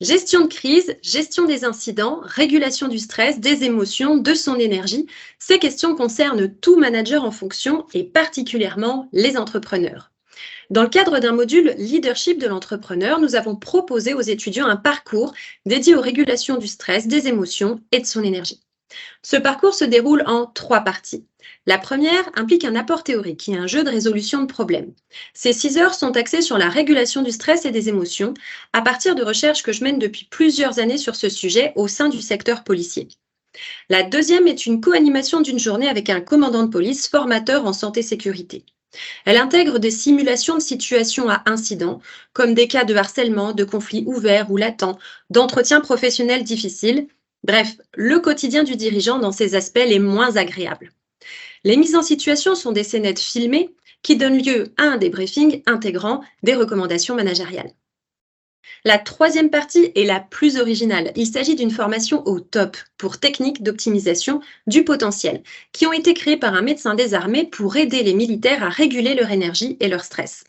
Gestion de crise, gestion des incidents, régulation du stress, des émotions, de son énergie, ces questions concernent tout manager en fonction et particulièrement les entrepreneurs. Dans le cadre d'un module leadership de l'entrepreneur, nous avons proposé aux étudiants un parcours dédié aux régulations du stress, des émotions et de son énergie. Ce parcours se déroule en trois parties. La première implique un apport théorique, qui est un jeu de résolution de problèmes. Ces 6 heures sont axées sur la régulation du stress et des émotions, à partir de recherches que je mène depuis plusieurs années sur ce sujet au sein du secteur policier. La deuxième est une co-animation d'une journée avec un commandant de police formateur en santé-sécurité. Elle intègre des simulations de situations à incidents, comme des cas de harcèlement, de conflits ouverts ou latents, d'entretiens professionnels difficiles. Bref, le quotidien du dirigeant dans ces aspects les moins agréables. Les mises en situation sont des scénettes filmées qui donnent lieu à un débriefing intégrant des recommandations managériales. La troisième partie est la plus originale. Il s'agit d'une formation au top pour techniques d'optimisation du potentiel, qui ont été créées par un médecin des armées pour aider les militaires à réguler leur énergie et leur stress.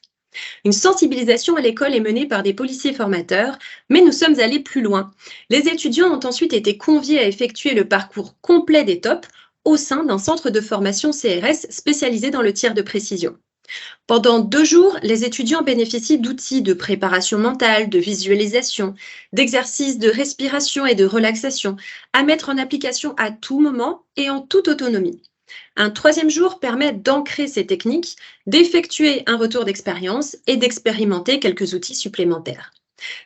Une sensibilisation à l'école est menée par des policiers formateurs, mais nous sommes allés plus loin. Les étudiants ont ensuite été conviés à effectuer le parcours complet des tops au sein d'un centre de formation CRS spécialisé dans le tir de précision. Pendant 2 jours, les étudiants bénéficient d'outils de préparation mentale, de visualisation, d'exercices de respiration et de relaxation à mettre en application à tout moment et en toute autonomie. Un troisième jour permet d'ancrer ces techniques, d'effectuer un retour d'expérience et d'expérimenter quelques outils supplémentaires.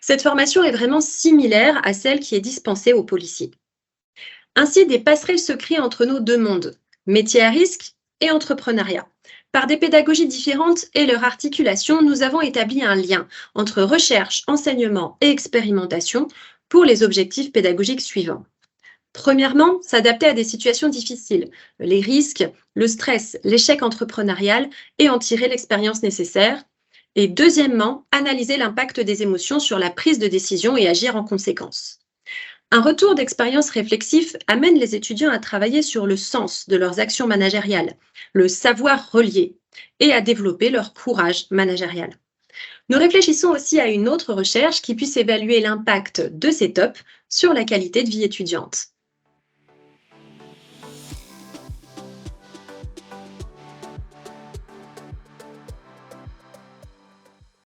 Cette formation est vraiment similaire à celle qui est dispensée aux policiers. Ainsi, des passerelles se créent entre nos deux mondes, métier à risque et entrepreneuriat. Par des pédagogies différentes et leur articulation, nous avons établi un lien entre recherche, enseignement et expérimentation pour les objectifs pédagogiques suivants. Premièrement, s'adapter à des situations difficiles, les risques, le stress, l'échec entrepreneurial et en tirer l'expérience nécessaire. Et deuxièmement, analyser l'impact des émotions sur la prise de décision et agir en conséquence. Un retour d'expérience réflexif amène les étudiants à travailler sur le sens de leurs actions managériales, le savoir relié et à développer leur courage managérial. Nous réfléchissons aussi à une autre recherche qui puisse évaluer l'impact de ces tops sur la qualité de vie étudiante.